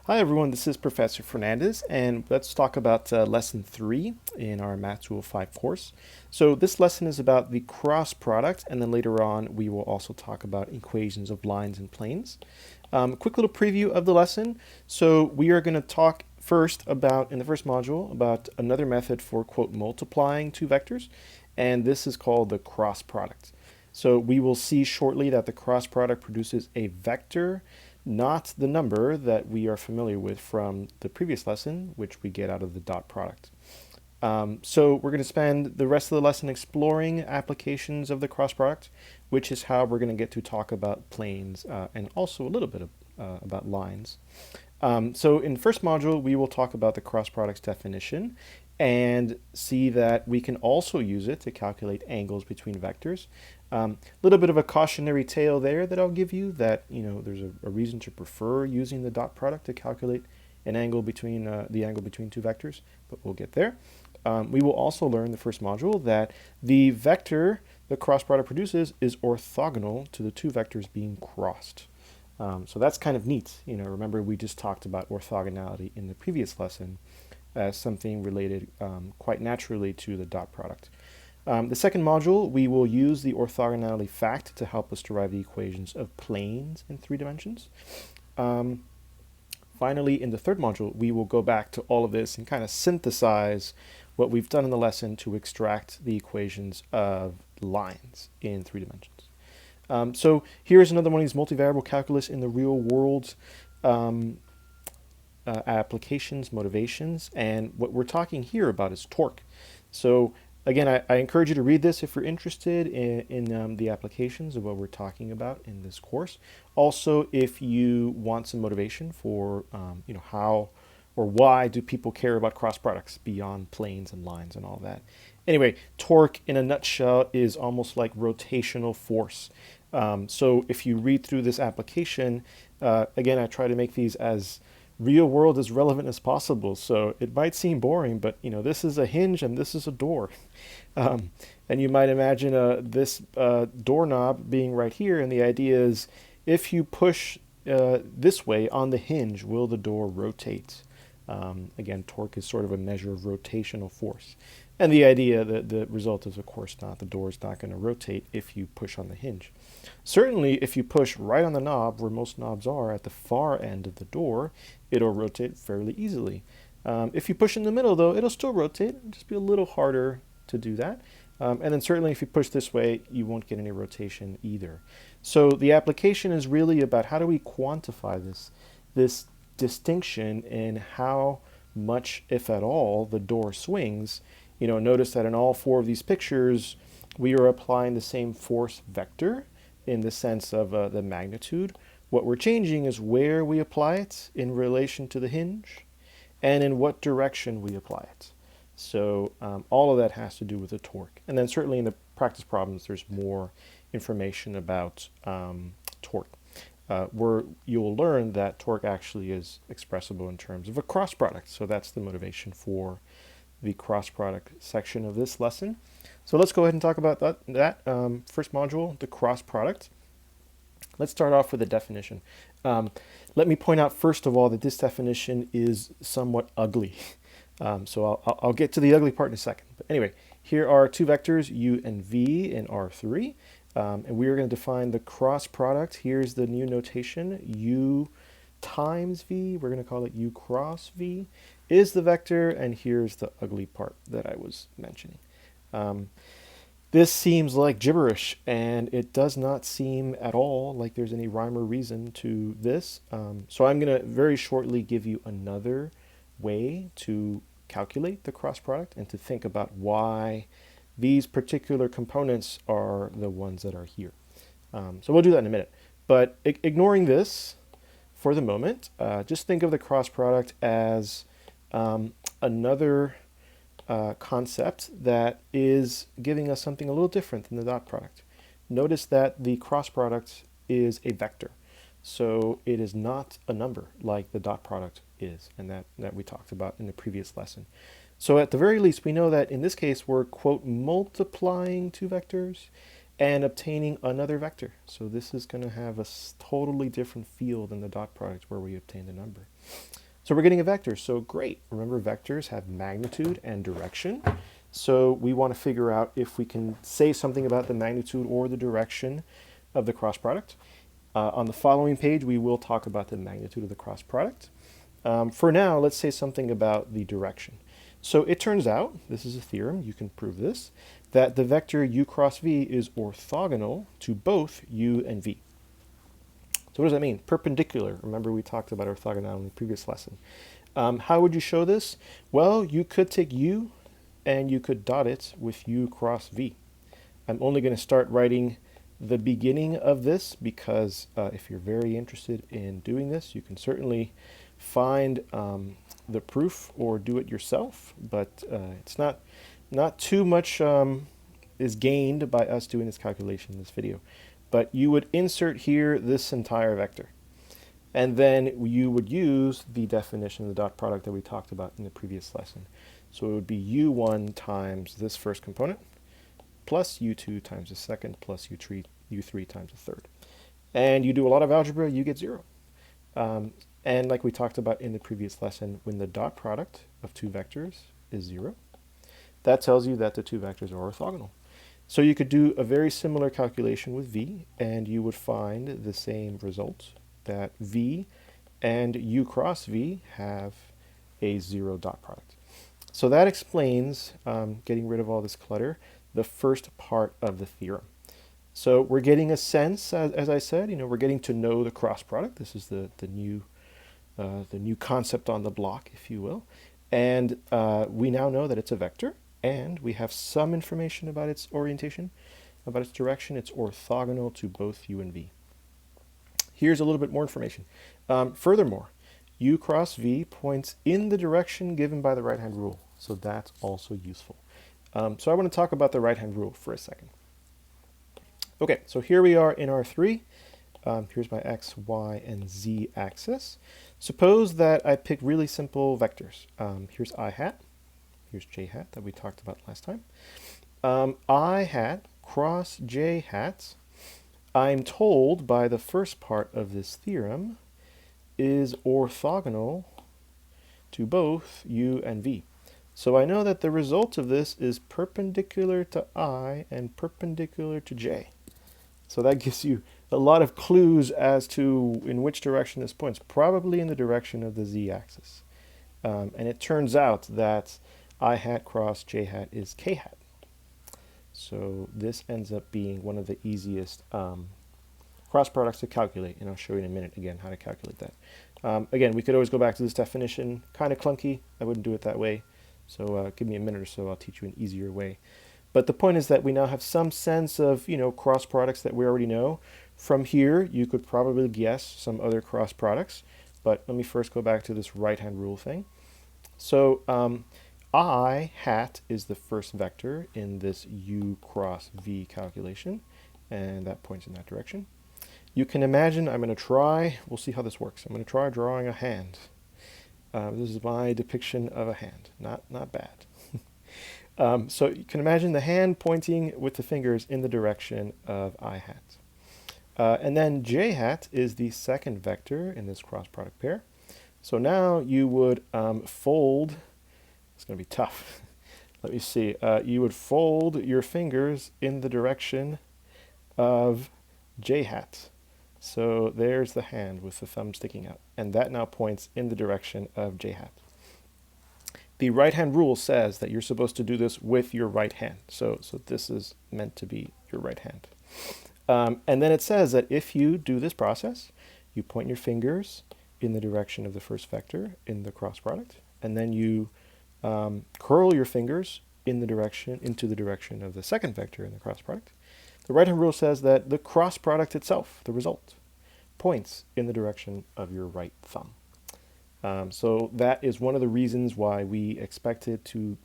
Hi everyone, this is Professor Fernandez, and let's talk about lesson 3 in our Math Tool 5 course. So this lesson is about the cross product, and then later on we will also talk about equations of lines and planes. Quick little preview of the lesson. So we are going to talk first about, in the first module, about another method for, quote, multiplying two vectors, and this is called the cross product. So we will see shortly that the cross product produces a vector, not the number that we are familiar with from the previous lesson, which we get out of the dot product. So we're going to spend the rest of the lesson exploring applications of the cross product, which is how we're going to get to talk about planes and also a little bit about lines. So in the first module, we will talk about the cross product's definition and see that we can also use it to calculate angles between vectors. A little bit of a cautionary tale there that I'll give you that, there's a reason to prefer using the dot product to calculate an angle between the angle between two vectors, but we'll get there. We will also learn in the first module that the vector the cross product produces is orthogonal to the two vectors being crossed. So that's kind of neat. Remember we just talked about orthogonality in the previous lesson as something related quite naturally to the dot product. The second module, we will use the orthogonality fact to help us derive the equations of planes in 3 dimensions. Finally, in the third module, we will go back to all of this and kind of synthesize what we've done in the lesson to extract the equations of lines in 3 dimensions. So here's another one of these multivariable calculus in the real world applications, motivations, and what we're talking here about is torque. So again, I encourage you to read this if you're interested in the applications of what we're talking about in this course. Also, if you want some motivation for how or why do people care about cross products beyond planes and lines and all that. Anyway, torque in a nutshell is almost like rotational force. So if you read through this application, again, I try to make these as real world as relevant as possible. So it might seem boring, but this is a hinge and this is a door. And you might imagine this doorknob being right here, and the idea is if you push this way on the hinge, will the door rotate? Again, torque is sort of a measure of rotational force. And the idea that the result is, of course, not the door is not going to rotate if you push on the hinge. Certainly, if you push right on the knob, where most knobs are at the far end of the door, it'll rotate fairly easily. If you push in the middle, though, it'll still rotate. It'll just be a little harder to do that. And then certainly if you push this way, you won't get any rotation either. So the application is really about how do we quantify this distinction in how much, if at all, the door swings. Notice that in all 4 of these pictures, we are applying the same force vector in the sense of the magnitude. What we're changing is where we apply it in relation to the hinge and in what direction we apply it. So all of that has to do with the torque. And then certainly in the practice problems, there's more information about torque, where you'll learn that torque actually is expressible in terms of a cross product. So that's the motivation for the cross product section of this lesson. So let's go ahead and talk about that. First module, the cross product. Let's start off with the definition. Let me point out first of all that this definition is somewhat ugly. So I'll get to the ugly part in a second. But anyway, here are 2 vectors, u and v in R3. And we are going to define the cross product. Here's the new notation, u times v. We're going to call it u cross v is the vector, and here's the ugly part that I was mentioning. This seems like gibberish, and it does not seem at all like there's any rhyme or reason to this. So I'm going to very shortly give you another way to calculate the cross product and to think about why these particular components are the ones that are here. So we'll do that in a minute. But ignoring this for the moment, just think of the cross product as another concept that is giving us something a little different than the dot product. Notice that the cross product is a vector. So it is not a number like the dot product is, and that we talked about in the previous lesson. So at the very least, we know that in this case, we're, quote, multiplying 2 vectors and obtaining another vector. So this is going to have a totally different feel than the dot product where we obtained a number. So we're getting a vector, so great. Remember, vectors have magnitude and direction. So we want to figure out if we can say something about the magnitude or the direction of the cross product. On the following page, we will talk about the magnitude of the cross product. For now, let's say something about the direction. So it turns out, this is a theorem, you can prove this, that the vector u cross v is orthogonal to both u and v. So what does that mean? Perpendicular. Remember, we talked about orthogonality in the previous lesson. How would you show this? Well, you could take u and you could dot it with u cross v. I'm only going to start writing the beginning of this because if you're very interested in doing this, you can certainly find the proof or do it yourself, but it's not too much is gained by us doing this calculation in this video. But you would insert here this entire vector, and then you would use the definition of the dot product that we talked about in the previous lesson. So it would be u1 times this first component plus u2 times the second plus u3 times the third. And you do a lot of algebra, you get 0. And like we talked about in the previous lesson, when the dot product of two vectors is 0, that tells you that the two vectors are orthogonal. So you could do a very similar calculation with v, and you would find the same result, that v and u cross v have a 0 dot product. So that explains, getting rid of all this clutter, the first part of the theorem. So we're getting a sense, as I said, we're getting to know the cross product. This is the new concept on the block, if you will. And we now know that it's a vector, and we have some information about its orientation, about its direction. It's orthogonal to both u and v. Here's a little bit more information. Furthermore, u cross v points in the direction given by the right-hand rule. So that's also useful. So I want to talk about the right-hand rule for a second. Okay, so here we are in R3. Here's my x, y, and z axis. Suppose that I pick really simple vectors. Here's I hat. Here's j hat that we talked about last time. I hat cross j hat, I'm told by the first part of this theorem, is orthogonal to both u and v. So I know that the result of this is perpendicular to I and perpendicular to j. So that gives you a lot of clues as to in which direction this points, probably in the direction of the z-axis. And it turns out that I hat cross j hat is k hat. So this ends up being one of the easiest cross products to calculate, and I'll show you in a minute again how to calculate that. Again, we could always go back to this definition, kind of clunky. I wouldn't do it that way. So give me a minute or so, I'll teach you an easier way. But the point is that we now have some sense of, cross products that we already know. From here, you could probably guess some other cross products, but let me first go back to this right-hand rule thing. So I hat is the first vector in this u cross v calculation, and that points in that direction. You can imagine, I'm going to try, we'll see how this works. I'm going to try drawing a hand. This is my depiction of a hand, not bad. So you can imagine the hand pointing with the fingers in the direction of I hat. And then j hat is the second vector in this cross product pair. So now you would fold, it's going to be tough. Let me see. You would fold your fingers in the direction of j hat. So there's the hand with the thumb sticking out, and that now points in the direction of j hat. The right-hand rule says that you're supposed to do this with your right hand. So this is meant to be your right hand. And then it says that if you do this process, you point your fingers in the direction of the first vector in the cross product, and then you curl your fingers into the direction of the second vector in the cross product. The right-hand rule says that the cross product itself, the result, points in the direction of your right thumb. So that is one of the reasons why we expected to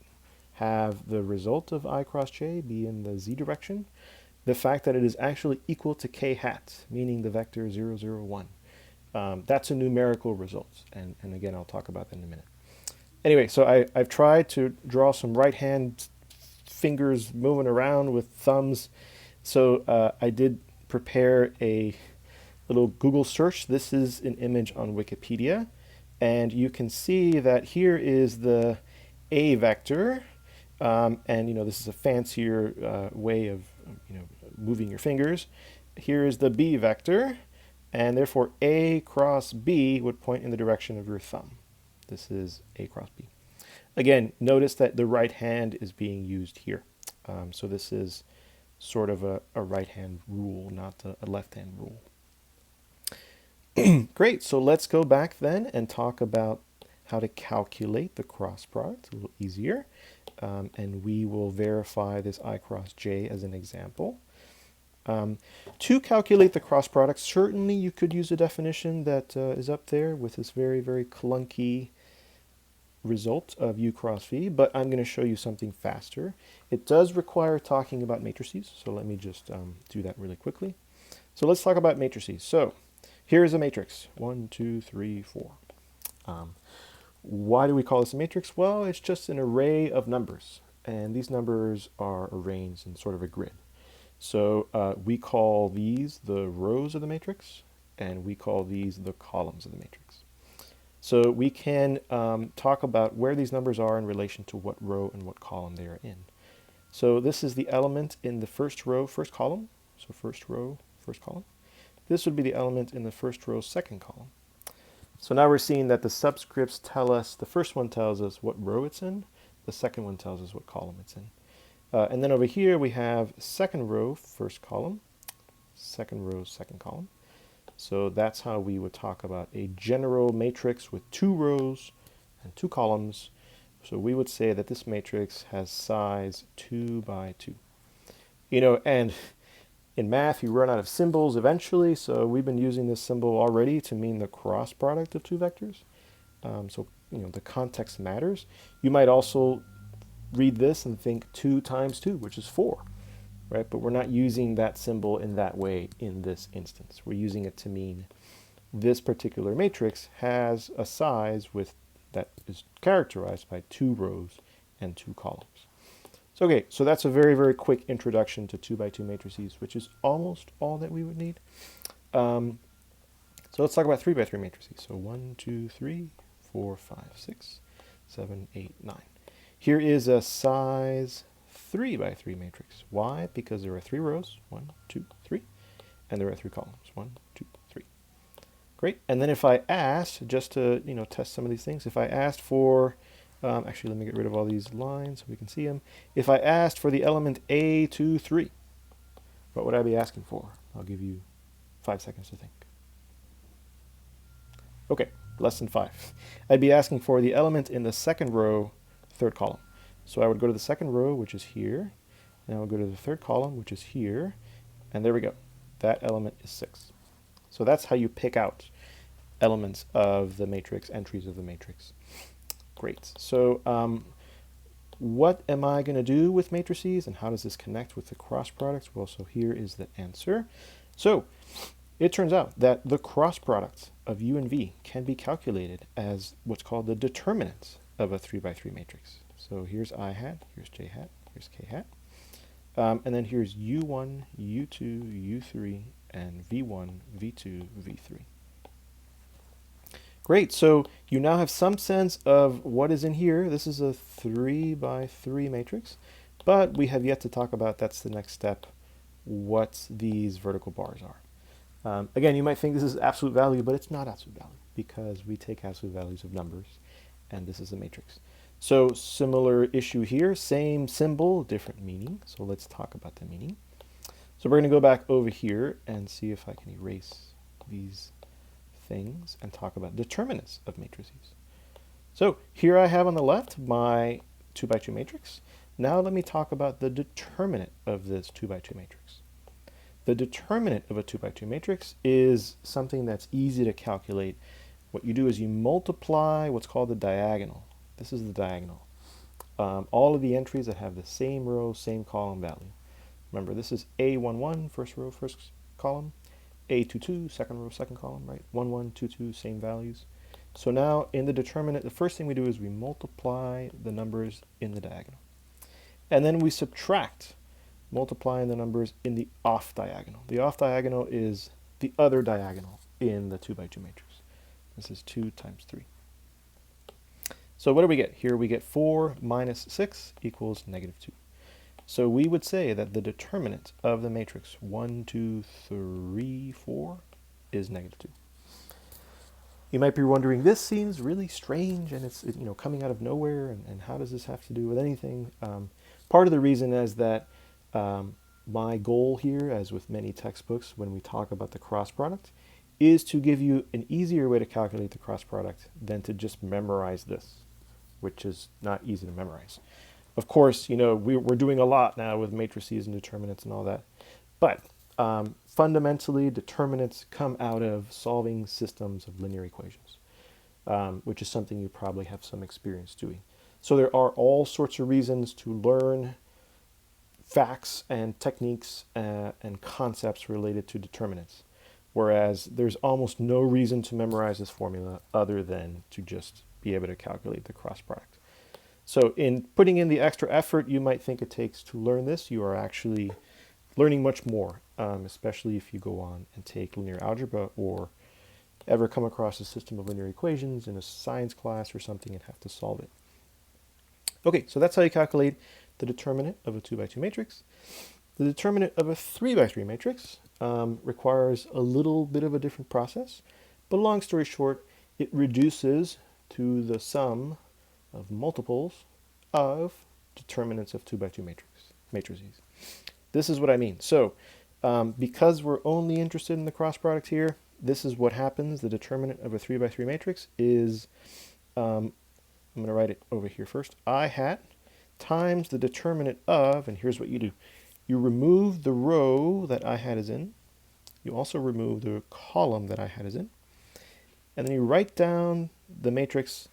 have the result of I cross j be in the z direction. The fact that it is actually equal to k hat, meaning the vector 0, 0, 1. That's a numerical result, and again, I'll talk about that in a minute. Anyway, so I've tried to draw some right-hand fingers moving around with thumbs. So I did prepare a little Google search. This is an image on Wikipedia. And you can see that here is the A vector. And this is a fancier way of moving your fingers. Here is the B vector, and therefore A cross B would point in the direction of your thumb. This is A cross B. Again, notice that the right hand is being used here. So this is sort of a right hand rule, not a left hand rule. Great, so let's go back then and talk about how to calculate the cross product, a little easier. And we will verify this I cross J as an example. To calculate the cross product, certainly you could use a definition that is up there with this very, very clunky result of U cross V, but I'm going to show you something faster. It does require talking about matrices, so let me just do that really quickly. So let's talk about matrices. So here is a matrix, 1, 2, 3, 4. Why do we call this a matrix? Well, it's just an array of numbers, and these numbers are arranged in sort of a grid. So we call these the rows of the matrix, and we call these the columns of the matrix. So we can talk about where these numbers are in relation to what row and what column they are in. So this is the element in the first row, first column. So first row, first column. This would be the element in the first row, second column. So now we're seeing that the subscripts tell us, the first one tells us what row it's in, the second one tells us what column it's in. And then over here we have second row, first column, second row, second column. So that's how we would talk about a general matrix with 2 rows and 2 columns. So we would say that this matrix has size 2 by 2. And in math, you run out of symbols eventually, so we've been using this symbol already to mean the cross product of 2 vectors. The context matters. You might also read this and think 2 times 2, which is 4, right? But we're not using that symbol in that way in this instance. We're using it to mean this particular matrix has a size that is characterized by 2 rows and 2 columns. So, okay, so that's a very, very quick introduction to 2 by 2 matrices, which is almost all that we would need. So let's talk about 3 by 3 matrices. So 1, 2, 3, 4, 5, 6, 7, 8, 9. Here is a size 3 by 3 matrix. Why? Because there are 3 rows, 1, 2, 3, and there are 3 columns, 1, 2, 3. Great. And then if I asked, just to test some of these things, if I asked for, actually let me get rid of all these lines so we can see them. If I asked for the element A23, what would I be asking for? I'll give you 5 seconds to think. Okay, less than 5. I'd be asking for the element in the second row, third column. So I would go to the second row, which is here, and I would go to the third column, which is here, and there we go. That element is 6. So that's how you pick out elements of the matrix, entries of the matrix. Great. So what am I going to do with matrices, and how does this connect with the cross products? Well, so here is the answer. So it turns out that the cross product of U and V can be calculated as what's called the determinant of a 3 by 3 matrix. So here's I hat, here's J hat, here's K hat. And then here's U1, U2, U3, and V1, V2, V3. Great, so you now have some sense of what is in here. This is a 3 by 3 matrix, but we have yet to talk about, that's the next step, what these vertical bars are. Again, you might think this is absolute value, but it's not absolute value because we take absolute values of numbers, and this is a matrix. So similar issue here, same symbol, different meaning. So let's talk about the meaning. So we're going to go back over here and see if I can erase these things and talk about determinants of matrices. So here I have on the left my 2 by 2 matrix. Now let me talk about the determinant of this 2 by 2 matrix. The determinant of a 2 by 2 matrix is something that's easy to calculate. What you do is you multiply what's called the diagonal. This is the diagonal. All of the entries that have the same row, same column value. Remember, this is A11, first row, first column. A22, second row, second column, right? 1, 1, 2, 2, same values. So now in the determinant, the first thing we do is we multiply the numbers in the diagonal. And then we subtract, multiplying the numbers in the off diagonal. The off diagonal is the other diagonal in the 2 by 2 matrix. This is 2 times 3. So what do we get? Here we get 4 minus 6 equals negative 2. So we would say that the determinant of the matrix 1, 2, 3, 4 is negative 2. You might be wondering, this seems really strange, and it's coming out of nowhere, and how does this have to do with anything? Part of the reason is that my goal here, as with many textbooks when we talk about the cross product, is to give you an easier way to calculate the cross product than to just memorize this, which is not easy to memorize. Of course, we're doing a lot now with matrices and determinants and all that, but fundamentally, determinants come out of solving systems of linear equations, which is something you probably have some experience doing. So there are all sorts of reasons to learn facts and techniques and concepts related to determinants, whereas there's almost no reason to memorize this formula other than to just be able to calculate the cross product. So in putting in the extra effort you might think it takes to learn this, you are actually learning much more, especially if you go on and take linear algebra or ever come across a system of linear equations in a science class or something and have to solve it. Okay, so that's how you calculate the determinant of a 2 by 2 matrix. The determinant of a 3 by 3 matrix requires a little bit of a different process, but long story short, it reduces to the sum of multiples of determinants of 2 by 2 matrices. This is what I mean. So because we're only interested in the cross product here, this is what happens. The determinant of a 3 by 3 matrix is, I'm going to write it over here first, I hat times the determinant of, and here's what you do. You remove the row that I hat is in. You also remove the column that I hat is in. And then you write down the matrix,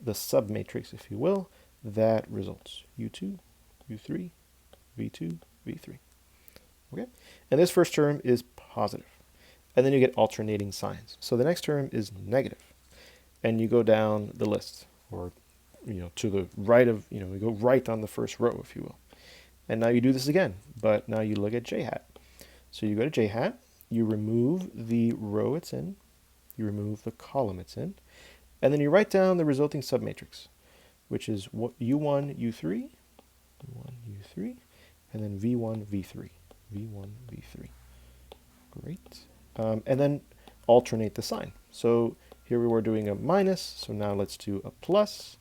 the submatrix, if you will, that results. U2, U3, V2, V3. Okay? And this first term is positive. And then you get alternating signs. So the next term is negative. And you go down the list, or to the right of, we go right on the first row, if you will. And now you do this again, but now you look at j hat. So you go to j hat, you remove the row it's in, you remove the column it's in, and then you write down the resulting submatrix, which is U1, U3, U1, U3, and then V1, V3, V1, V3. Great. And then alternate the sign. So here we were doing a minus, so now let's do a plus.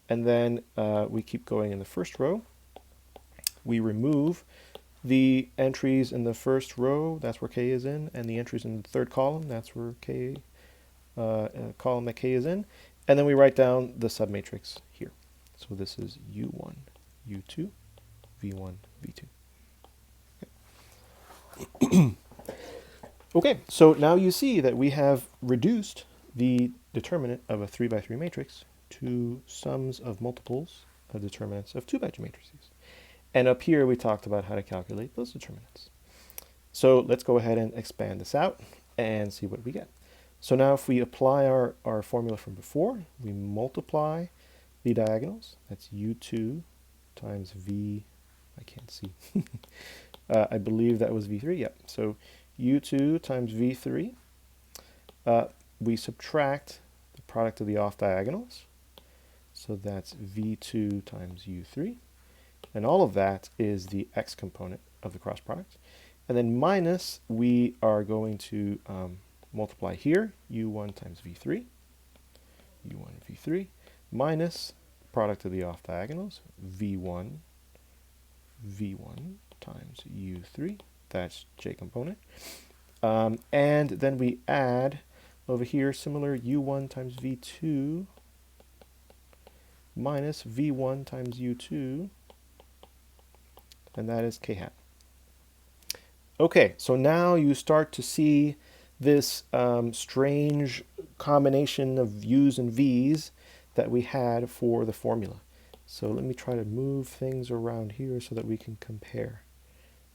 And then we keep going in the first row. We remove the entries in the first row, that's where k is in, and the entries in the third column, that's where k, column that k is in. And then we write down the submatrix here. So this is U1, U2, V1, V2. Okay. Okay, so now you see that we have reduced the determinant of a 3 by 3 matrix to sums of multiples of determinants of 2 by 2 matrices. And up here we talked about how to calculate those determinants. So let's go ahead and expand this out and see what we get. So now if we apply our formula from before, we multiply the diagonals. That's U2 times V, I can't see. I believe that was V3, yep. So U2 times V3, we subtract the product of the off diagonals. So that's V2 times U3. And all of that is the x component of the cross product. And then minus, we are going to multiply here, U1 times V3, U1, V3, minus product of the off diagonals, V1, V1 times U3. That's j component. And then we add over here, similar, U1 times V2 minus V1 times U2, and that is k hat. Okay, so now you start to see this strange combination of u's and v's that we had for the formula. So let me try to move things around here so that we can compare.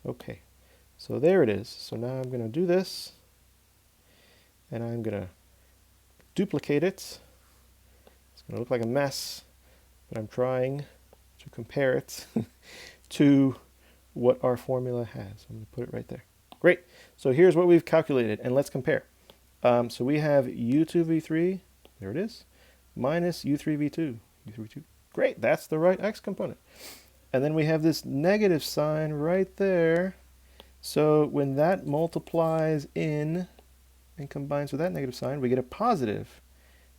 Okay, so there it is. So now I'm going to do this, and I'm going to duplicate it. It's going to look like a mess, but I'm trying to compare it to what our formula has. I'm going to put it right there. Great. So here's what we've calculated, and let's compare. So we have U2V3, there it is, minus U3V2. u3v2. Great, that's the right x component. And then we have this negative sign right there. So when that multiplies in and combines with that negative sign, we get a positive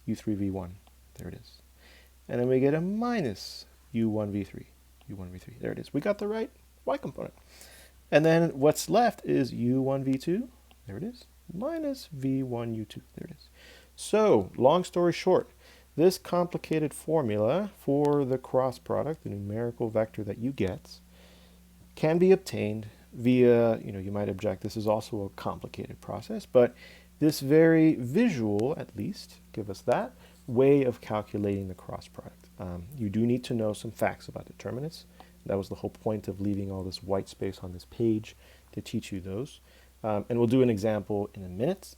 u3v1. There it is. And then we get a minus u1v3. u1v3. There it is. We got the right y component. And then what's left is u1v2. There it is. Minus v1u2. There it is. So, long story short, this complicated formula for the cross product, the numerical vector that you get, can be obtained via, you might object, this is also a complicated process, but this very visual, at least, give us that, way of calculating the cross product. You do need to know some facts about determinants. That was the whole point of leaving all this white space on this page to teach you those. And we'll do an example in a minute.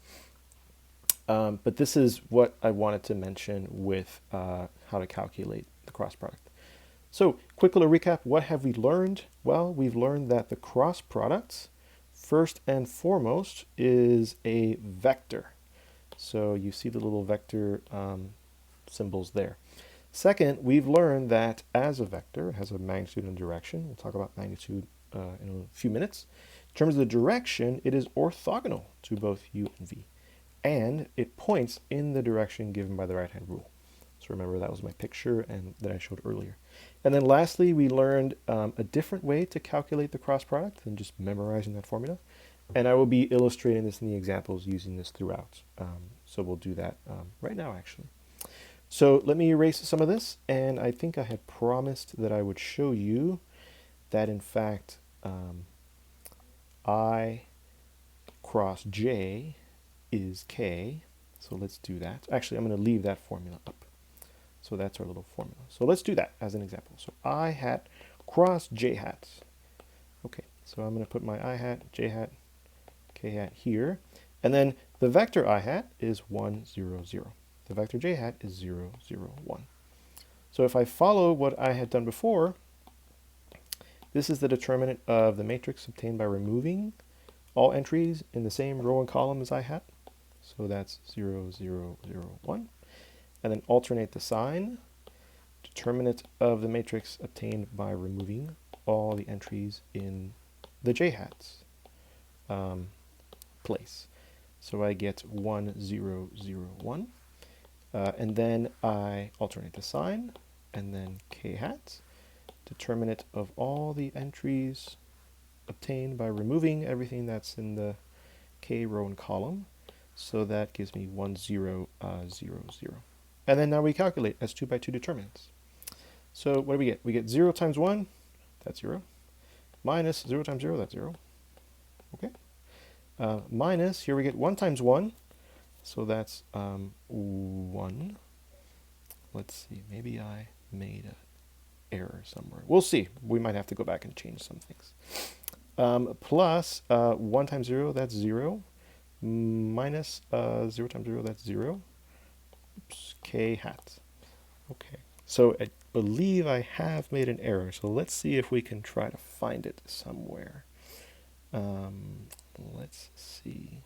But this is what I wanted to mention with how to calculate the cross product. So, quick little recap. What have we learned? Well, we've learned that the cross product, first and foremost, is a vector. So you see the little vector symbols there. Second, we've learned that as a vector, it has a magnitude and direction. We'll talk about magnitude in a few minutes. In terms of the direction, it is orthogonal to both u and v. And it points in the direction given by the right-hand rule. So remember, that was my picture and that I showed earlier. And then lastly, we learned a different way to calculate the cross product than just memorizing that formula. And I will be illustrating this in the examples using this throughout. So we'll do that right now, actually. So let me erase some of this. And I think I had promised that I would show you that, in fact, I cross j is k. So let's do that. Actually, I'm going to leave that formula up. So that's our little formula. So let's do that as an example. So I hat cross j hat. Okay, so I'm going to put my I hat, j hat, k hat here. And then the vector I hat is 1, 0, 0. The vector j hat is 0, 0, 1. So if I follow what I had done before, this is the determinant of the matrix obtained by removing all entries in the same row and column as I hat. So that's 0, 0, 0, 1. And then alternate the sign. Determinant of the matrix obtained by removing all the entries in the j hats place. So I get 1, 0, 0, 1. And then I alternate the sign, and then k hat. Determinant of all the entries obtained by removing everything that's in the k row and column. So that gives me 1, 0, 0, 0. And then now we calculate as 2 by 2 determinants. So what do we get? We get 0 times 1, that's 0. Minus 0 times 0, that's 0. Okay. Minus, here we get 1 times 1. So that's 1. Let's see, maybe I made an error somewhere. We'll see. We might have to go back and change some things. Plus 1 times 0, that's 0. Minus 0 times 0, that's 0. Oops, k hat. Okay, so I believe I have made an error. So let's see if we can try to find it somewhere. Let's see.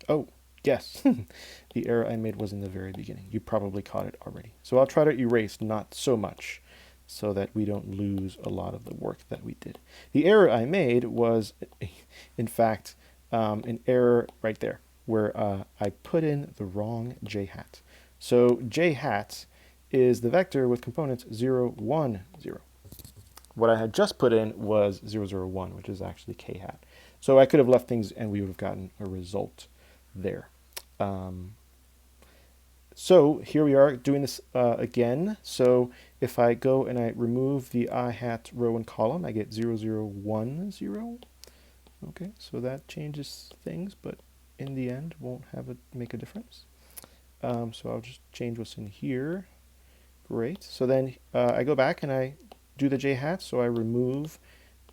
Oh, yes. The error I made was in the very beginning. You probably caught it already. So I'll try to erase not so much so that we don't lose a lot of the work that we did. The error I made was, in fact, an error right there, where I put in the wrong j hat. So j hat is the vector with components 0, 1, 0. What I had just put in was 0, 0, 1, which is actually k hat. So I could have left things and we would have gotten a result there. So here we are doing this again. So if I go and I remove the I hat row and column, I get 0, 0, 1, 0. Okay, so that changes things, but in the end won't make a difference. So I'll just change what's in here. Great. So then I go back and I do the j hat, so I remove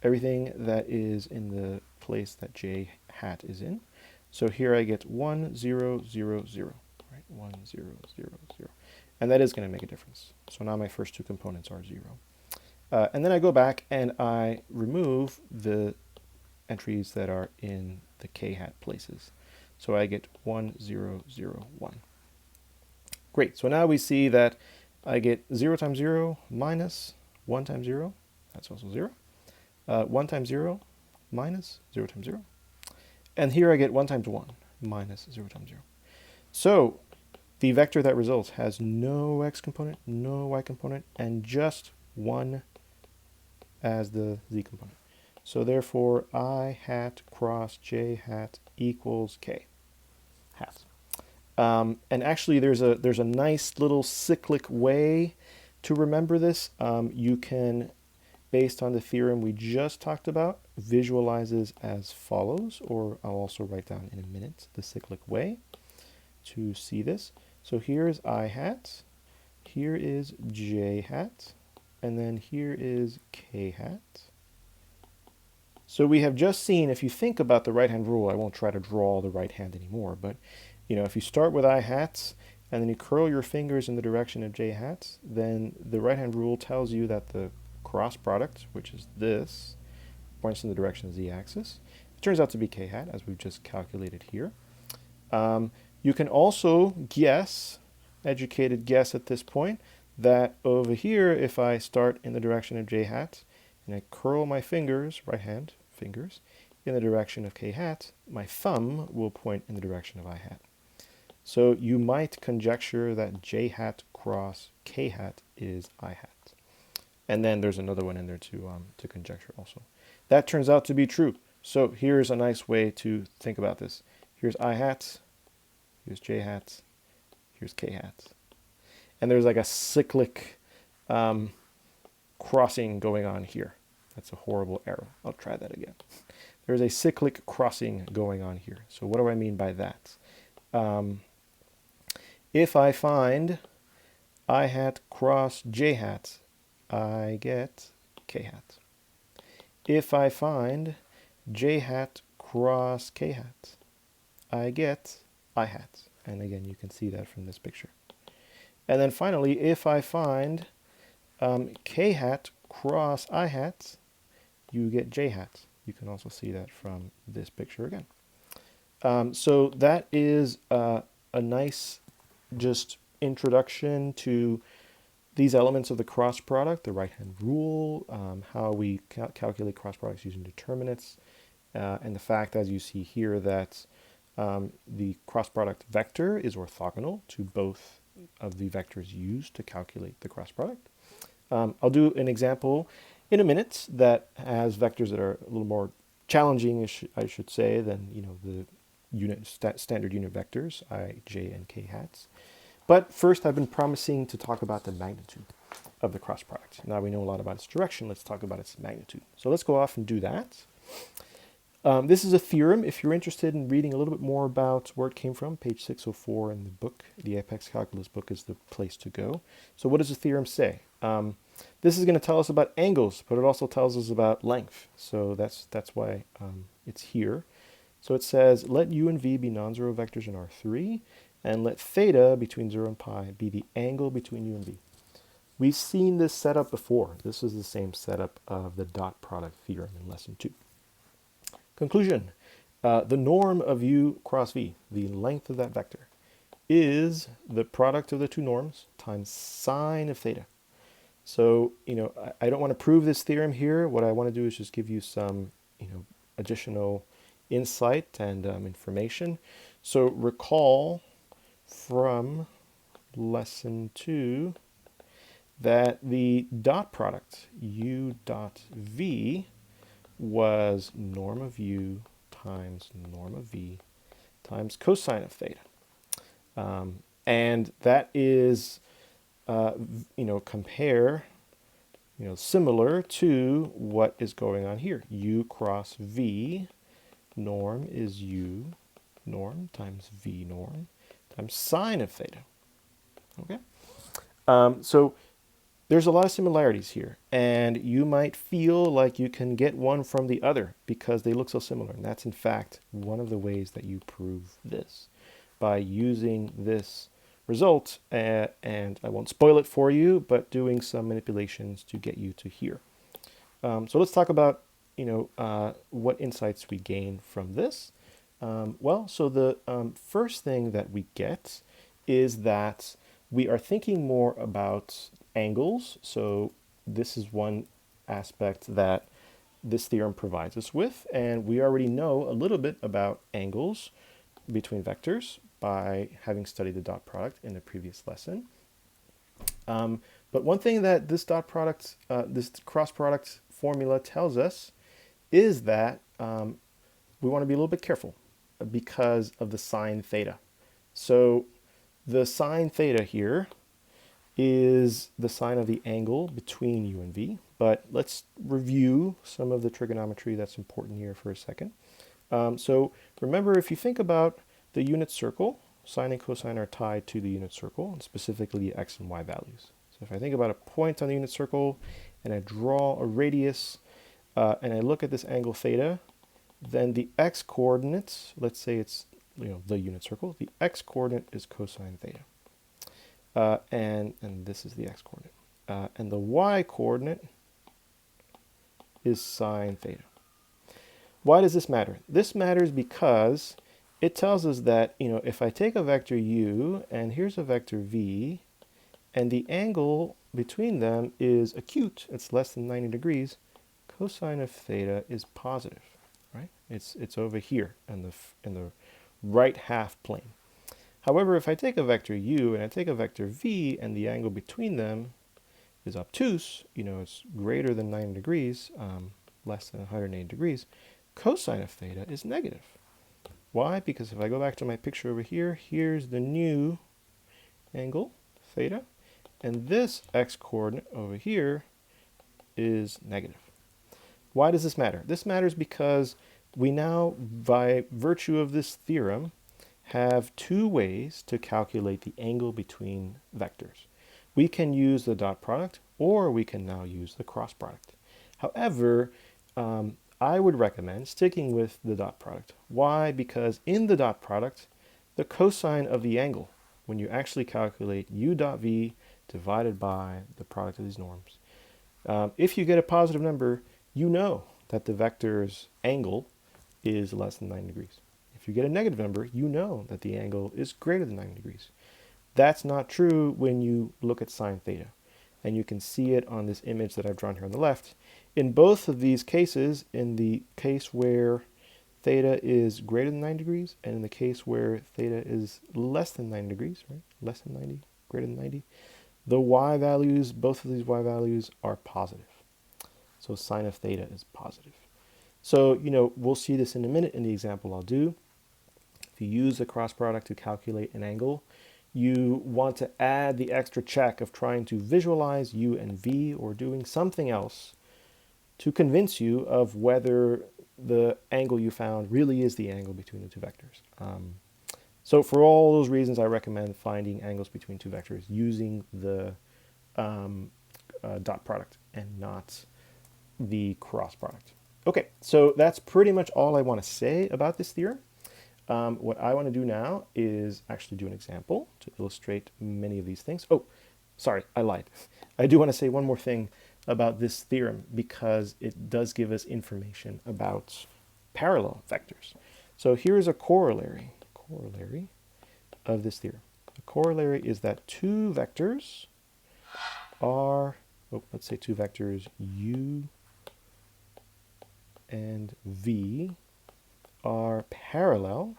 everything that is in the place that j hat is in. So here I get 1, 0, 0, 0. Right? 1, 0, 0, 0. And that is going to make a difference. So now my first two components are 0. And then I go back and I remove the entries that are in the k hat places. So I get 1, 0, 0, 1. Great. So now we see that I get 0 times 0 minus 1 times 0. That's also 0. 1 times 0 minus 0 times 0. And here I get 1 times 1 minus 0 times 0. So the vector that results has no x component, no y component, and just 1 as the z component. So therefore, I hat cross j hat equals k hat. And actually, there's a nice little cyclic way to remember this. You can, based on the theorem we just talked about, visualizes as follows, or I'll also write down in a minute the cyclic way to see this. So here is I hat, here is j hat, and then here is k hat. So we have just seen, if you think about the right-hand rule, I won't try to draw the right hand anymore, but if you start with I hats and then you curl your fingers in the direction of j hats, then the right-hand rule tells you that the cross product, which is this, points in the direction of the z-axis. It turns out to be k hat, as we've just calculated here. You can also guess, educated guess at this point, that over here, if I start in the direction of j hat and I curl my fingers, right hand fingers, in the direction of k hat, my thumb will point in the direction of I hat. So you might conjecture that j hat cross k hat is I hat. And then there's another one in there to conjecture also. That turns out to be true. So here's a nice way to think about this. Here's I hat, here's j hat, here's k hat. And there's like a cyclic crossing going on here. That's a horrible arrow. I'll try that again. There's a cyclic crossing going on here. So what do I mean by that? If I find I hat cross j hat, I get k hat. If I find j hat cross k hat, I get I hat. And again, you can see that from this picture. And then finally, if I find k hat cross I hat, you get j hat. You can also see that from this picture again. So that is a nice just introduction to these elements of the cross product, the right-hand rule, how we calculate cross products using determinants, and the fact, as you see here, that the cross product vector is orthogonal to both of the vectors used to calculate the cross product. I'll do an example in a minute that has vectors that are a little more challenging, I should say, than the standard unit vectors, I, j, and k hats. But first, I've been promising to talk about the magnitude of the cross product. Now we know a lot about its direction, let's talk about its magnitude. So let's go off and do that. This is a theorem. If you're interested in reading a little bit more about where it came from, page 604 in the book, the Apex Calculus book, is the place to go. So what does the theorem say? This is going to tell us about angles, but it also tells us about length. So that's why it's here. So it says, let u and v be non-zero vectors in R3, and let theta between 0 and pi be the angle between u and v. We've seen this setup before. This is the same setup of the dot product theorem in lesson 2. Conclusion. The norm of u cross v, the length of that vector, is the product of the two norms times sine of theta. So, I don't want to prove this theorem here. What I want to do is just give you some, additional insight and information. So recall from lesson 2 that the dot product u dot v was norm of u times norm of v times cosine of theta. And that is, compare, similar to what is going on here. U cross v, norm is u norm times v norm times sine of theta. Okay? So there's a lot of similarities here, and you might feel like you can get one from the other because they look so similar. And that's, in fact, one of the ways that you prove this, by using this result, and I won't spoil it for you, but doing some manipulations to get you to here. So let's talk about, what insights we gain from this. Well, so the first thing that we get is that we are thinking more about angles. So this is one aspect that this theorem provides us with, and we already know a little bit about angles between vectors by having studied the dot product in the previous lesson. But one thing that this dot product, this cross product formula tells us is that we want to be a little bit careful because of the sine theta. So the sine theta here is the sine of the angle between u and v. But let's review some of the trigonometry that's important here for a second. So remember, if you think about the unit circle, sine and cosine are tied to the unit circle, and specifically the x and y values. So if I think about a point on the unit circle and I draw a radius and I look at this angle theta, then the x coordinates, let's say it's the unit circle, the x coordinate is cosine theta. And this is the x coordinate. And the y coordinate is sine theta. Why does this matter? This matters because it tells us that, if I take a vector u and here's a vector v, and the angle between them is acute, it's less than 90 degrees, cosine of theta is positive, right? It's over here in the right half plane. However, if I take a vector u and I take a vector v and the angle between them is obtuse, it's greater than 90 degrees, less than 180 degrees, cosine of theta is negative. Why? Because if I go back to my picture over here, here's the new angle, theta, and this x-coordinate over here is negative. Why does this matter? This matters because we now, by virtue of this theorem, have two ways to calculate the angle between vectors. We can use the dot product, or we can now use the cross product. However, I would recommend sticking with the dot product. Why? Because in the dot product, the cosine of the angle, when you actually calculate u dot v divided by the product of these norms, if you get a positive number, you know that the vector's angle is less than 90 degrees. If you get a negative number, you know that the angle is greater than 90 degrees. That's not true when you look at sine theta. And you can see it on this image that I've drawn here on the left. In both of these cases, in the case where theta is greater than 90 degrees, and in the case where theta is less than 90 degrees, right? Less than 90, greater than 90, the y values, both of these y values are positive. So sine of theta is positive. So, we'll see this in a minute in the example I'll do. If you use the cross product to calculate an angle, you want to add the extra check of trying to visualize u and v or doing something else to convince you of whether the angle you found really is the angle between the two vectors. So for all those reasons, I recommend finding angles between two vectors using the dot product and not the cross product. Okay, so that's pretty much all I want to say about this theorem. What I want to do now is actually do an example to illustrate many of these things. Oh, sorry, I lied. I do want to say one more thing about this theorem because it does give us information about parallel vectors. So here's a corollary of this theorem. The corollary is that two vectors are, let's say two vectors u and v are parallel,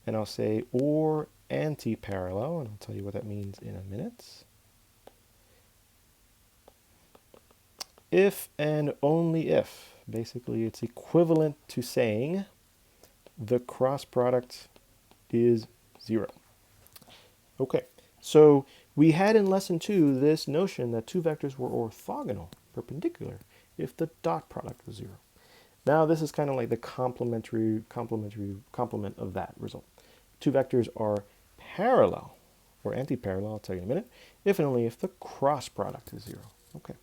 and I'll say or anti-parallel, and I'll tell you what that means in a minute. If and only if, basically it's equivalent to saying the cross product is 0. Okay, so we had in lesson 2 this notion that two vectors were orthogonal, perpendicular, if the dot product was 0. Now this is kind of like the complement of that result. Two vectors are parallel or anti-parallel, I'll tell you in a minute, if and only if the cross product is 0. Okay.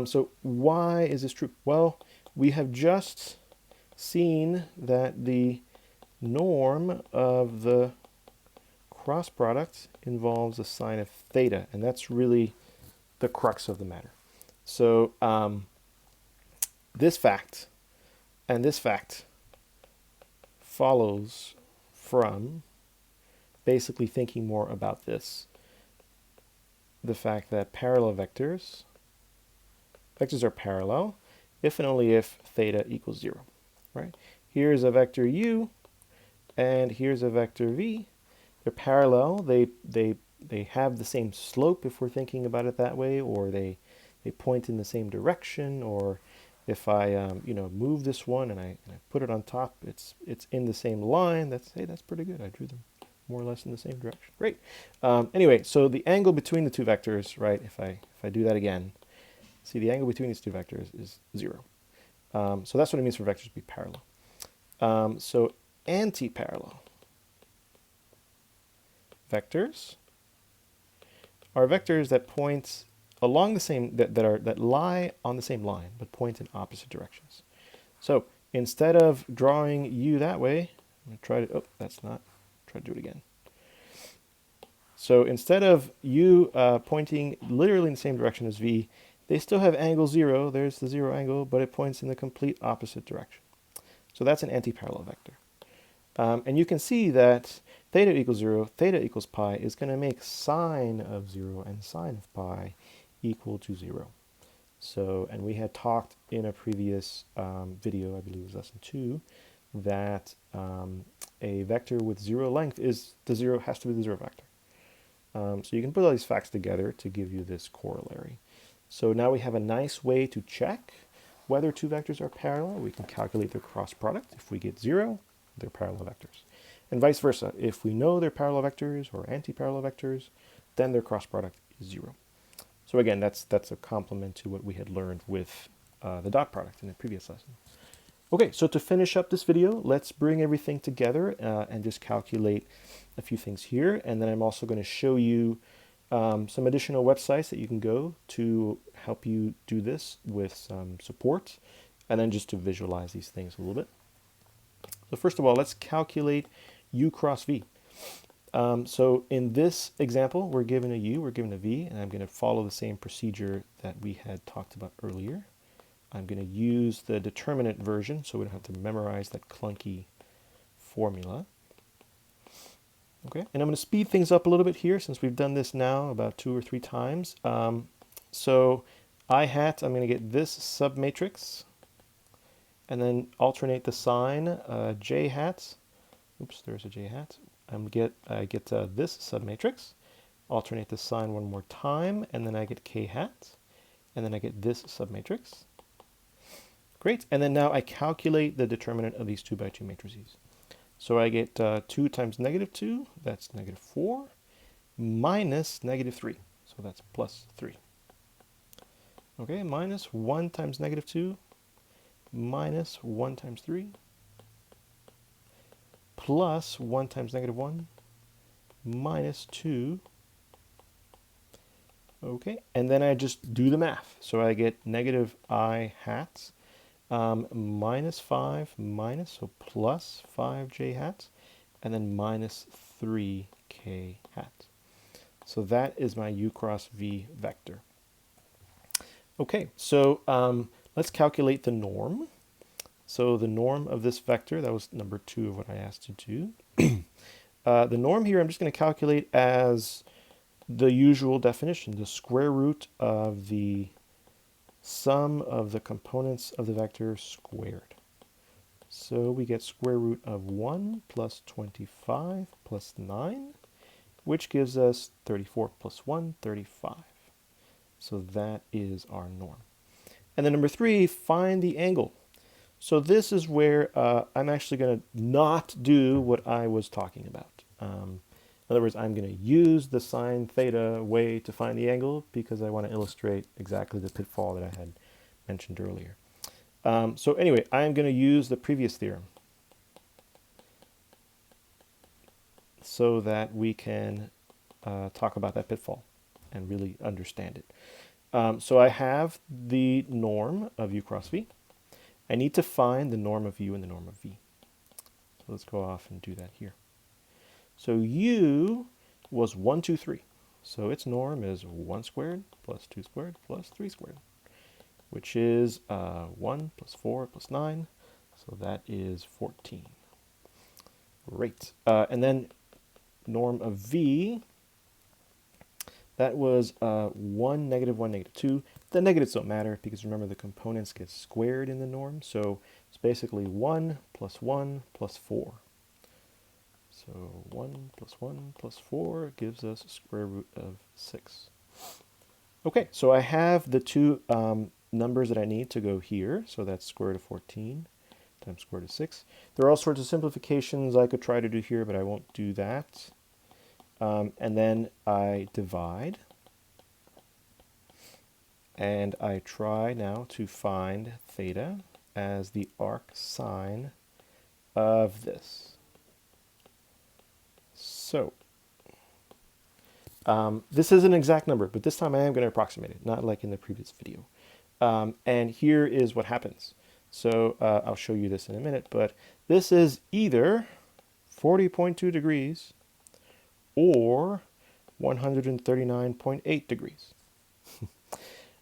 So why is this true? Well, we have just seen that the norm of the cross product involves a sine of theta, and that's really the crux of the matter. So this fact and this fact follows from basically thinking more about this, the fact that parallel vectors are parallel if and only if theta equals 0, right? Here's a vector u, and here's a vector v. They're parallel. They have the same slope if we're thinking about it that way, or they point in the same direction, or if I move this one and I put it on top, it's in the same line. That's pretty good. I drew them more or less in the same direction. Great. Anyway, so the angle between the two vectors, right? If I do that again, see the angle between these two vectors is 0. So that's what it means for vectors to be parallel. So anti-parallel vectors are vectors that point along the same that lie on the same line but point in opposite directions. So instead of drawing u that way, I'm going to try to try to do it again. So instead of u pointing literally in the same direction as v, they still have angle 0. There's the 0 angle, but it points in the complete opposite direction. So that's an anti-parallel vector. And you can see that theta equals 0, theta equals pi is going to make sine of 0 and sine of pi equal to 0. So, and we had talked in a previous video, I believe it was lesson 2, that a vector with 0 length has to be the 0 vector. So you can put all these facts together to give you this corollary. So now we have a nice way to check whether two vectors are parallel. We can calculate their cross product. If we get 0, they're parallel vectors. And vice versa. If we know they're parallel vectors or anti-parallel vectors, then their cross product is 0. So again, that's a complement to what we had learned with the dot product in the previous lesson. Okay, so to finish up this video, let's bring everything together and just calculate a few things here. And then I'm also going to show you some additional websites that you can go to help you do this with some support, and then just to visualize these things a little bit. So first of all, let's calculate u cross v. So in this example, we're given a u, we're given a v, and I'm going to follow the same procedure that we had talked about earlier. I'm going to use the determinant version, so we don't have to memorize that clunky formula. Okay, and I'm going to speed things up a little bit here since we've done this now about 2 or 3 times. So I hat, I'm going to get this submatrix, and then alternate the sign, j hat. Oops, there's a j hat. I get this submatrix, alternate the sign one more time, and then I get k hat, and then I get this submatrix. Great, and then now I calculate the determinant of these 2 by 2 matrices. So I get 2 times -2, that's -4, minus -3, so that's +3. Okay, minus 1 times -2, minus 1 times 3, plus 1 times -1, minus 2. Okay, and then I just do the math. So I get -I hat, minus 5 minus, so plus 5j hat, and then minus 3k hat. So that is my u cross v vector. Okay, so let's calculate the norm. So the norm of this vector, that was number 2 of what I asked you to do. The norm here I'm just going to calculate as the usual definition, the square root of the sum of the components of the vector squared. So we get square root of 1 plus 25 plus 9, which gives us 34 plus 1, 35. So that is our norm. And then number 3, find the angle. So this is where I'm actually going to not do what I was talking about. In other words, I'm going to use the sine theta way to find the angle because I want to illustrate exactly the pitfall that I had mentioned earlier. So anyway, I'm going to use the previous theorem so that we can talk about that pitfall and really understand it. So I have the norm of u cross v. I need to find the norm of u and the norm of v. So let's go off and do that here. So u was 1, 2, 3. So its norm is 1 squared plus 2 squared plus 3 squared, which is 1 plus 4 plus 9. So that is 14. Great. And then norm of v, that was 1, -1, -2. The negatives don't matter because remember the components get squared in the norm. So it's basically 1 plus 1 plus 4. So 1 plus 1 plus 4 gives us a square root of 6. Okay, so I have the two numbers that I need to go here. So that's square root of 14 times square root of 6. There are all sorts of simplifications I could try to do here, but I won't do that. And then I divide. And I try now to find theta as the arc sine of this. So this is an exact number, but this time I am going to approximate it, not like in the previous video. And here is what happens. So I'll show you this in a minute, but this is either 40.2 degrees or 139.8 degrees.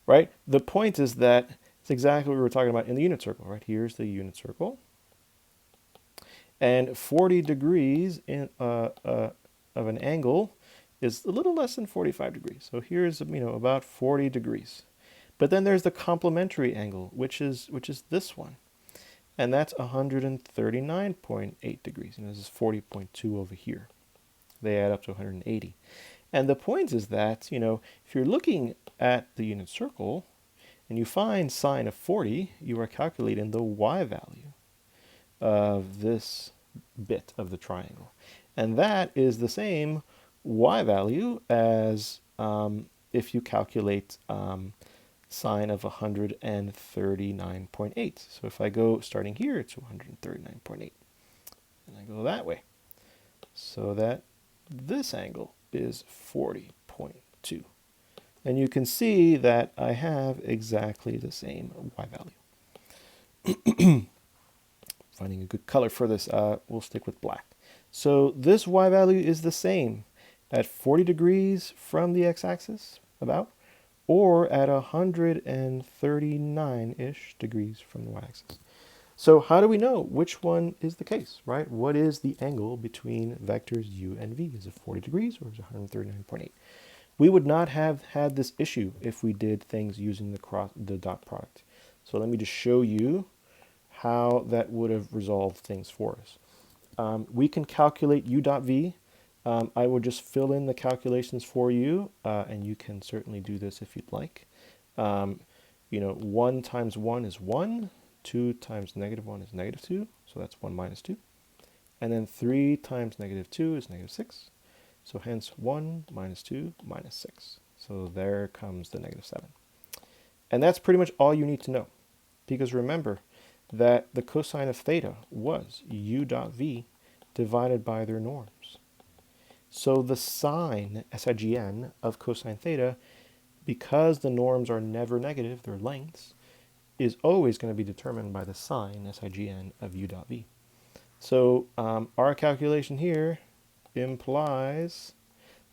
Right? The point is that it's exactly what we were talking about in the unit circle, right? Here's the unit circle. And 40 degrees in, of an angle is a little less than 45 degrees. So here's, about 40 degrees. But then there's the complementary angle, which is this one. And that's 139.8 degrees. And this is 40.2 over here. They add up to 180. And the point is that, if you're looking at the unit circle and you find sine of 40, you are calculating the y value of this bit of the triangle. And that is the same y value as if you calculate sine of 139.8. So if I go starting here to 139.8, and I go that way, so that this angle is 40.2. And you can see that I have exactly the same y value. Finding a good color for this, we'll stick with black. So this y value is the same at 40 degrees from the x-axis, about, or at 139-ish degrees from the y-axis. So how do we know which one is the case, right? What is the angle between vectors u and v? Is it 40 degrees or is it 139.8? We would not have had this issue if we did things using the dot product. So let me just show you how that would have resolved things for us. We can calculate u dot v. I will just fill in the calculations for you, and you can certainly do this if you'd like. 1 times 1 is 1. 2 times -1 is -2, so that's 1 minus 2. And then 3 times -2 is -6. So hence 1 minus 2 minus 6. So there comes the -7. And that's pretty much all you need to know. Because remember that the cosine of theta was u dot v divided by their norms. So the sine, SIGN, of cosine theta, because the norms are never negative, they're lengths, is always going to be determined by the sine, SIGN, of u dot v. So our calculation here implies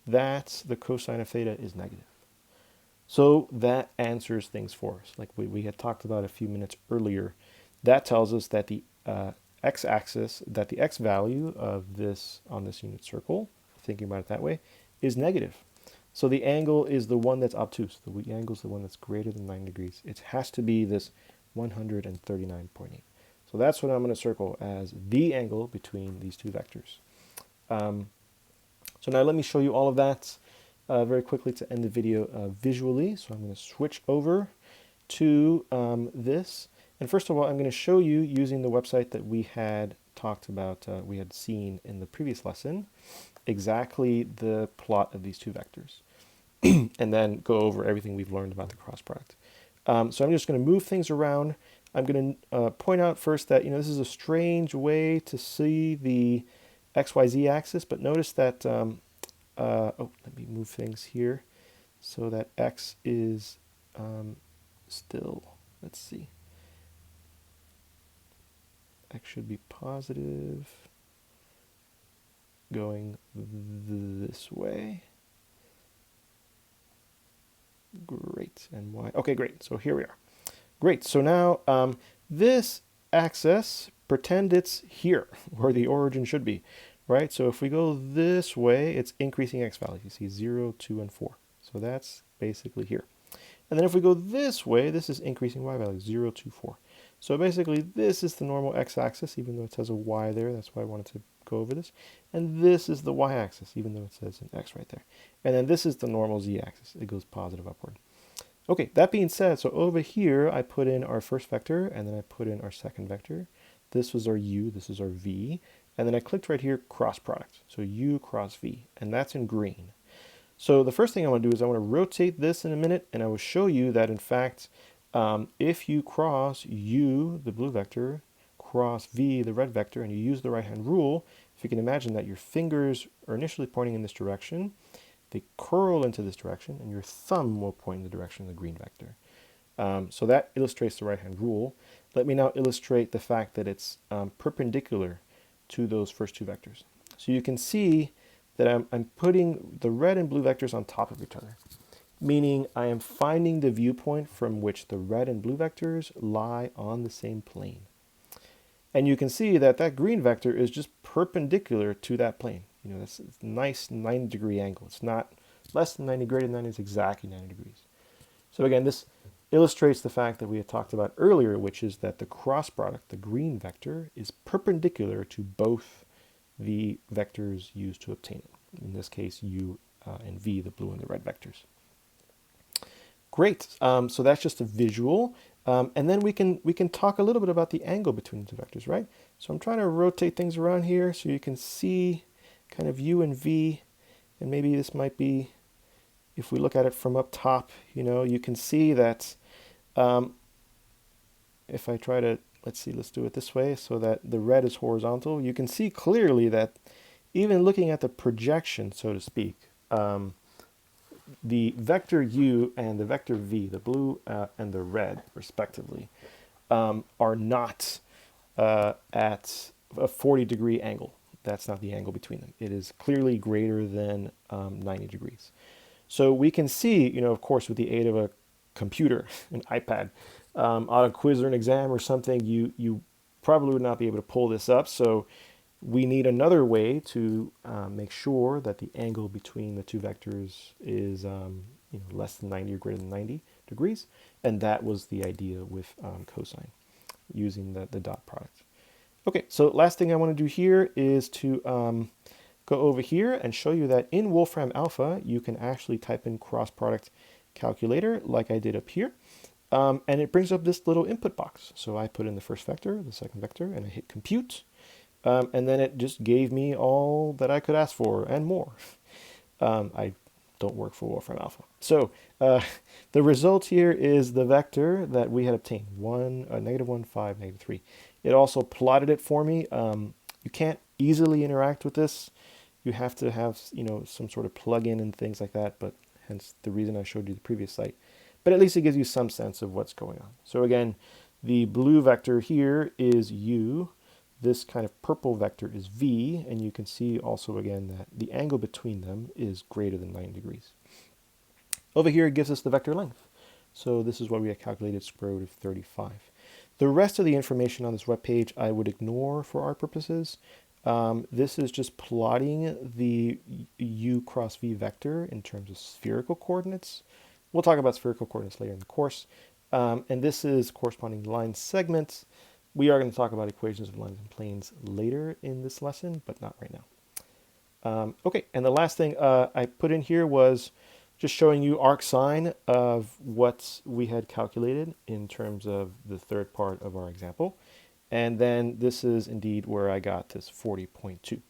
that the cosine of theta is negative. So that answers things for us. Like we had talked about a few minutes earlier, that tells us that the x-axis, that the x value of this on this unit circle, thinking about it that way, is negative. So the angle is the one that's obtuse. The angle is the one that's greater than 9 degrees. It has to be this 139.8. So that's what I'm going to circle as the angle between these two vectors. So now let me show you all of that very quickly to end the video visually. So I'm going to switch over to this. And first of all, I'm going to show you using the website that we had talked about, we had seen in the previous lesson, exactly the plot of these two vectors. And then go over everything we've learned about the cross product. So I'm just going to move things around. I'm going to point out first that this is a strange way to see the XYZ axis, but notice that, let me move things here so that X is still, let's see, X should be positive going this way. Great. And Y. Okay, great. So here we are. Great. So now this x-axis, pretend it's here, where the origin should be, right? So if we go this way, it's increasing x values. You see 0, 2, and 4. So that's basically here. And then if we go this way, this is increasing y values, 0, 2, 4. So basically, this is the normal x-axis, even though it says a y there. That's why I wanted to go over this. And this is the y-axis, even though it says an x right there. And then this is the normal z-axis. It goes positive upward. Okay, that being said, so over here, I put in our first vector, and then I put in our second vector. This was our u, this is our v. And then I clicked right here, cross product. So u cross v, and that's in green. So the first thing I want to do is I want to rotate this in a minute, and I will show you that, in fact, if you cross u, the blue vector, cross v, the red vector, and you use the right-hand rule, if you can imagine that your fingers are initially pointing in this direction, they curl into this direction, and your thumb will point in the direction of the green vector. So that illustrates the right-hand rule. Let me now illustrate the fact that it's perpendicular to those first two vectors. So you can see that I'm putting the red and blue vectors on top of each other, meaning I am finding the viewpoint from which the red and blue vectors lie on the same plane. And you can see that that green vector is just perpendicular to that plane. You know, that's a nice 90-degree angle. It's not less than 90, greater than 90, it's exactly 90 degrees. So again, this illustrates the fact that we had talked about earlier, which is that the cross product, the green vector, is perpendicular to both the vectors used to obtain it. In this case, u and v, the blue and the red vectors. Great. So that's just a visual. And then we can talk a little bit about the angle between the two vectors, right? So I'm trying to rotate things around here so you can see kind of u and v, and maybe this might be, if we look at it from up top, you know, you can see that if I try to, let's do it this way so that the red is horizontal, you can see clearly that even looking at the projection, so to speak, the vector u and the vector v, the blue and the red, respectively, are not at a 40-degree angle. That's not the angle between them. It is clearly greater than 90 degrees. So we can see, you know, of course, with the aid of a computer, an iPad, on a quiz or an exam or something, you probably would not be able to pull this up. So we need another way to make sure that the angle between the two vectors is less than 90 or greater than 90 degrees. And that was the idea with cosine, using the dot product. Okay, so last thing I want to do here is to go over here and show you that in Wolfram Alpha, you can actually type in cross product calculator like I did up here. And it brings up this little input box. So I put in the first vector, the second vector, and I hit compute. And then it just gave me all that I could ask for and more. I don't work for Wolfram Alpha. So the result here is the vector that we had obtained, -1, 5, -3. It also plotted it for me. You can't easily interact with this. You have to have some sort of plugin and things like that, but hence the reason I showed you the previous site. But at least it gives you some sense of what's going on. So again, the blue vector here is u. This kind of purple vector is v, and you can see also again that the angle between them is greater than 90 degrees. Over here it gives us the vector length. So this is what we had calculated, square root of 35. The rest of the information on this webpage I would ignore for our purposes. This is just plotting the u cross v vector in terms of spherical coordinates. We'll talk about spherical coordinates later in the course. And this is corresponding line segments. We are going to talk about equations of lines and planes later in this lesson, but not right now. Okay, and the last thing I put in here was just showing you arcsine of what we had calculated in terms of the third part of our example. And then this is indeed where I got this 40.2.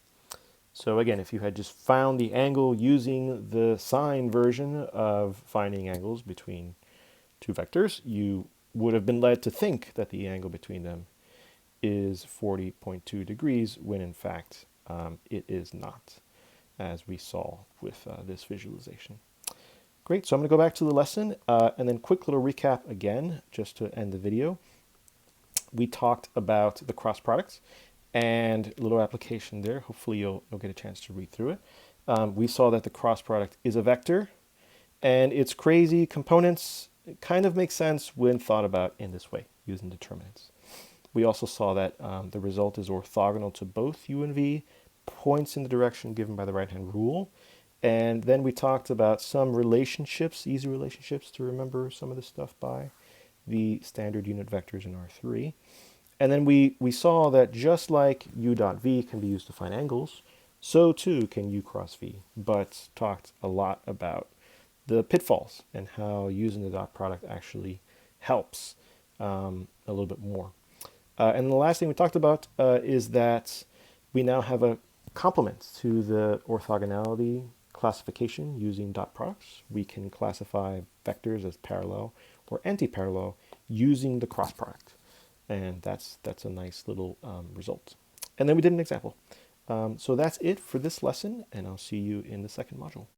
So again, if you had just found the angle using the sine version of finding angles between two vectors, you would have been led to think that the angle between them is 40.2 degrees, when in fact it is not, as we saw with this visualization. Great, so I'm going to go back to the lesson and then quick little recap again, just to end the video. We talked about the cross products and a little application there. Hopefully you'll get a chance to read through it. We saw that the cross product is a vector, and its crazy components kind of make sense when thought about in this way, using determinants. We also saw that the result is orthogonal to both u and v, points in the direction given by the right-hand rule. And then we talked about some relationships, easy relationships to remember some of this stuff by, the standard unit vectors in R3. And then we saw that just like u dot v can be used to find angles, so too can u cross v, but talked a lot about the pitfalls and how using the dot product actually helps a little bit more. And the last thing we talked about is that we now have a complement to the orthogonality classification using dot products. We can classify vectors as parallel or anti-parallel using the cross product. And that's a nice little result. And then we did an example. So that's it for this lesson, and I'll see you in the second module.